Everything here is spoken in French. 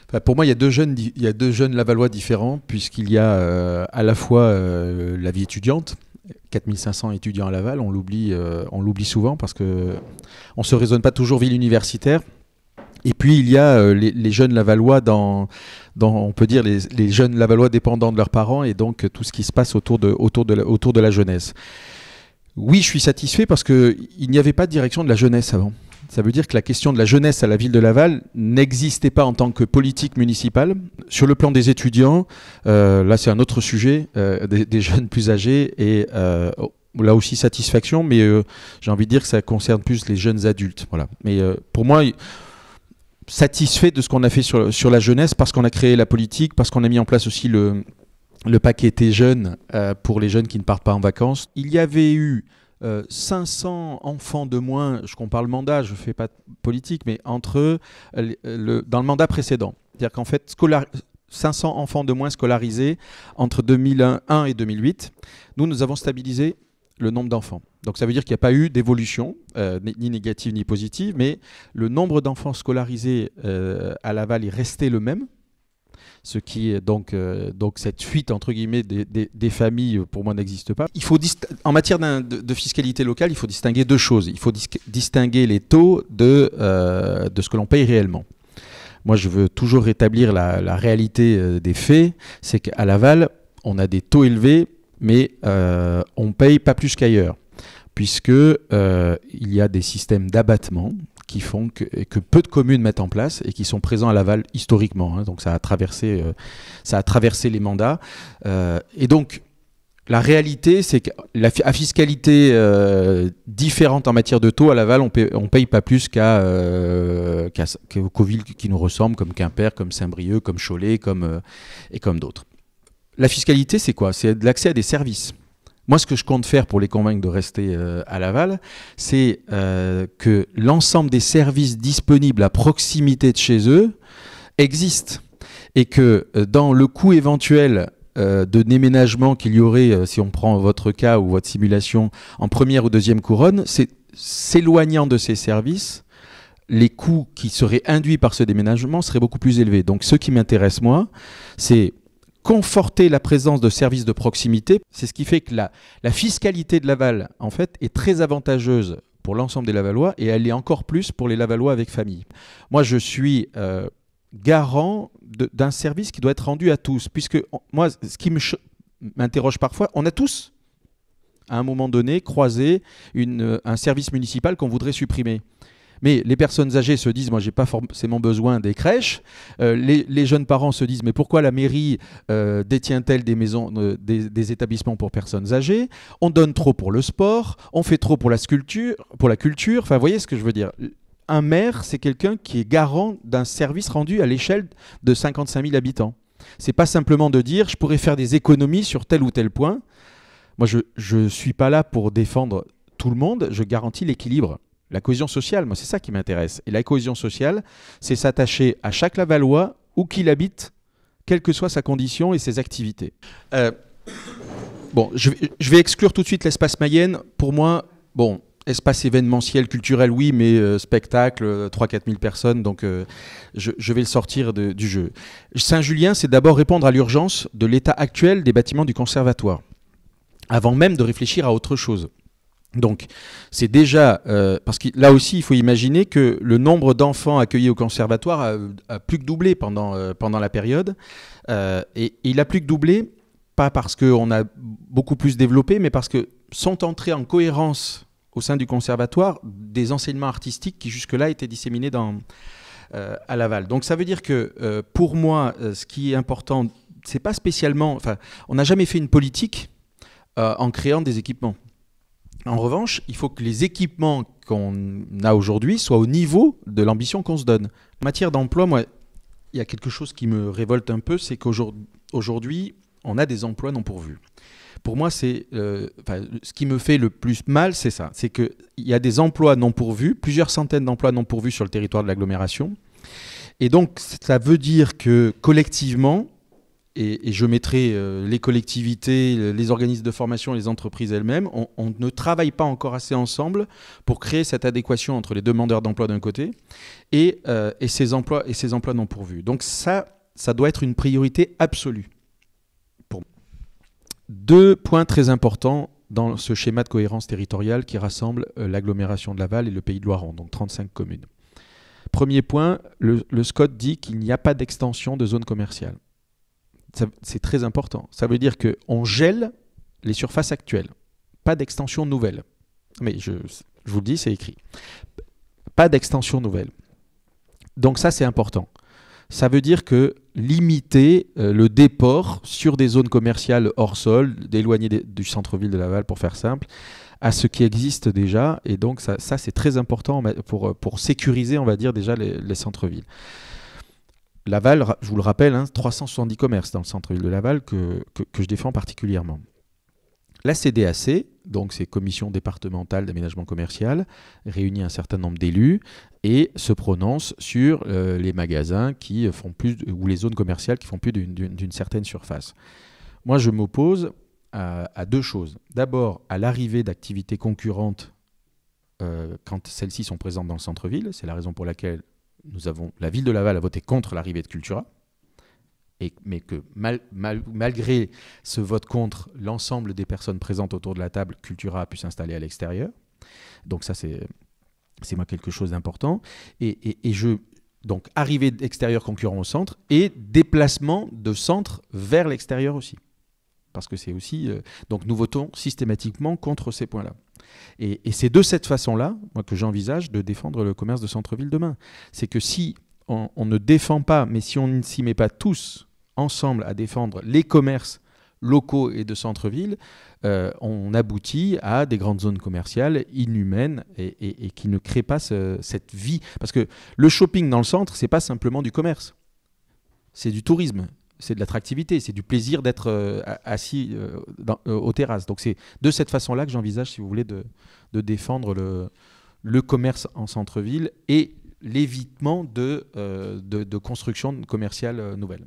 Enfin, pour moi, il y a deux jeunes Lavallois différents, puisqu'il y a à la fois la vie étudiante, 4500 étudiants à Laval, on l'oublie souvent parce que on se raisonne pas toujours ville universitaire. Et puis il y a les jeunes Lavallois on peut dire les jeunes Lavallois dépendants de leurs parents et donc tout ce qui se passe autour de la jeunesse. Oui, je suis satisfait parce qu'il n'y avait pas de direction de la jeunesse avant. Ça veut dire que la question de la jeunesse à la ville de Laval n'existait pas en tant que politique municipale. Sur le plan des étudiants, là c'est un autre sujet, des jeunes plus âgés et là aussi satisfaction, mais j'ai envie de dire que ça concerne plus les jeunes adultes. Voilà. Mais pour moi, satisfait de ce qu'on a fait sur la jeunesse parce qu'on a créé la politique, parce qu'on a mis en place aussi le paquet T jeune pour les jeunes qui ne partent pas en vacances. Il y avait eu 500 enfants de moins, je compare le mandat, je ne fais pas de politique, mais dans le mandat précédent. C'est-à-dire qu'en fait, 500 enfants de moins scolarisés entre 2001 et 2008. Nous avons stabilisé le nombre d'enfants. Donc ça veut dire qu'il n'y a pas eu d'évolution, ni négative ni positive, mais le nombre d'enfants scolarisés à Laval est resté le même. Ce qui est donc cette fuite entre guillemets des familles pour moi n'existe pas. En matière de fiscalité locale, il faut distinguer deux choses. Il faut distinguer les taux de ce que l'on paye réellement. Moi, je veux toujours rétablir la réalité des faits. C'est qu'à Laval, on a des taux élevés, mais on paye pas plus qu'ailleurs, puisque il y a des systèmes d'abattement qui font que peu de communes mettent en place et qui sont présents à Laval historiquement. Hein, donc ça a traversé les mandats. Et donc la réalité, c'est qu'à fiscalité différente en matière de taux, à Laval, on paye pas plus qu'aux villes qui nous ressemblent, comme Quimper, comme Saint-Brieuc, comme Cholet, et comme d'autres. La fiscalité, c'est quoi? C'est de l'accès à des services. Moi, ce que je compte faire pour les convaincre de rester à Laval, c'est que l'ensemble des services disponibles à proximité de chez eux existent. Et que dans le coût éventuel de déménagement qu'il y aurait, si on prend votre cas ou votre simulation, en première ou deuxième couronne, c'est s'éloignant de ces services, les coûts qui seraient induits par ce déménagement seraient beaucoup plus élevés. Donc ce qui m'intéresse, moi, c'est conforter la présence de services de proximité. C'est ce qui fait que la fiscalité de Laval, en fait, est très avantageuse pour l'ensemble des Lavallois et elle est encore plus pour les Lavallois avec famille. Moi, je suis garant d'un service qui doit être rendu à tous, puisque moi, ce qui m'interroge parfois, on a tous, à un moment donné, croisé un service municipal qu'on voudrait supprimer. Mais les personnes âgées se disent, moi, j'ai pas forcément besoin des crèches. Les jeunes parents se disent, mais pourquoi la mairie détient-elle des maisons, des établissements pour personnes âgées? On donne trop pour le sport, on fait trop pour la culture. Enfin, vous voyez ce que je veux dire? Un maire, c'est quelqu'un qui est garant d'un service rendu à l'échelle de 55 000 habitants. C'est pas simplement de dire, je pourrais faire des économies sur tel ou tel point. Moi, je suis pas là pour défendre tout le monde, je garantis l'équilibre. La cohésion sociale, moi, c'est ça qui m'intéresse. Et la cohésion sociale, c'est s'attacher à chaque Lavallois, où qu'il habite, quelle que soit sa condition et ses activités. Bon, je vais exclure tout de suite l'espace Mayenne. Pour moi, bon, espace événementiel, culturel, oui, mais spectacle, 3-4 000 personnes, donc je vais le sortir du jeu. Saint-Julien, c'est d'abord répondre à l'urgence de l'état actuel des bâtiments du conservatoire, avant même de réfléchir à autre chose. Donc, c'est déjà, parce que là aussi, il faut imaginer que le nombre d'enfants accueillis au conservatoire a plus que doublé pendant la période. Et il a plus que doublé, pas parce qu'on a beaucoup plus développé, mais parce que sont entrés en cohérence au sein du conservatoire des enseignements artistiques qui jusque-là étaient disséminés à Laval. Donc, ça veut dire que pour moi, ce qui est important, c'est pas spécialement... Enfin, on n'a jamais fait une politique en créant des équipements. En revanche, il faut que les équipements qu'on a aujourd'hui soient au niveau de l'ambition qu'on se donne. En matière d'emploi, moi, il y a quelque chose qui me révolte un peu, c'est qu'aujourd'hui, on a des emplois non pourvus. Pour moi, ce qui me fait le plus mal, c'est ça. C'est qu'il y a des emplois non pourvus, plusieurs centaines d'emplois non pourvus sur le territoire de l'agglomération. Et donc, ça veut dire que collectivement, et je mettrai les collectivités, les organismes de formation et les entreprises elles-mêmes, on ne travaille pas encore assez ensemble pour créer cette adéquation entre les demandeurs d'emploi d'un côté et ces emplois non pourvus. Donc ça doit être une priorité absolue. Pour moi. 2 points très importants dans ce schéma de cohérence territoriale qui rassemble l'agglomération de Laval et le Pays de Loiran, donc 35 communes. Premier point, le SCOT dit qu'il n'y a pas d'extension de zone commerciale. C'est très important. Ça veut dire qu'on gèle les surfaces actuelles. Pas d'extension nouvelle. Mais je vous le dis, c'est écrit. Pas d'extension nouvelle. Donc ça, c'est important. Ça veut dire que limiter le déport sur des zones commerciales hors sol, d'éloigner du centre-ville de Laval, pour faire simple, à ce qui existe déjà. Et donc ça c'est très important pour sécuriser, on va dire, déjà les centres-villes. Laval, je vous le rappelle, 370 commerces dans le centre-ville de Laval que je défends particulièrement. La CDAC, donc c'est Commission départementale d'aménagement commercial, réunit un certain nombre d'élus et se prononce sur les magasins qui font plus, ou les zones commerciales qui font plus d'une certaine surface. Moi, je m'oppose à 2 choses. D'abord, à l'arrivée d'activités concurrentes quand celles-ci sont présentes dans le centre-ville. C'est la raison pour laquelle la ville de Laval a voté contre l'arrivée de Cultura, mais que malgré ce vote contre, l'ensemble des personnes présentes autour de la table, Cultura a pu s'installer à l'extérieur. Donc ça, c'est moi quelque chose d'important. Donc arrivée d'extérieur concurrent au centre et déplacement de centre vers l'extérieur aussi. Parce que c'est aussi... donc nous votons systématiquement contre ces points-là. Et c'est de cette façon-là, moi, que j'envisage de défendre le commerce de centre-ville demain. C'est que si on ne défend pas, mais si on ne s'y met pas tous ensemble à défendre les commerces locaux et de centre-ville, on aboutit à des grandes zones commerciales inhumaines et qui ne créent pas cette vie. Parce que le shopping dans le centre, c'est pas simplement du commerce. C'est du tourisme. C'est de l'attractivité, c'est du plaisir d'être assis aux terrasses. Donc c'est de cette façon-là que j'envisage, si vous voulez, de défendre le commerce en centre-ville et l'évitement de construction commerciale nouvelle.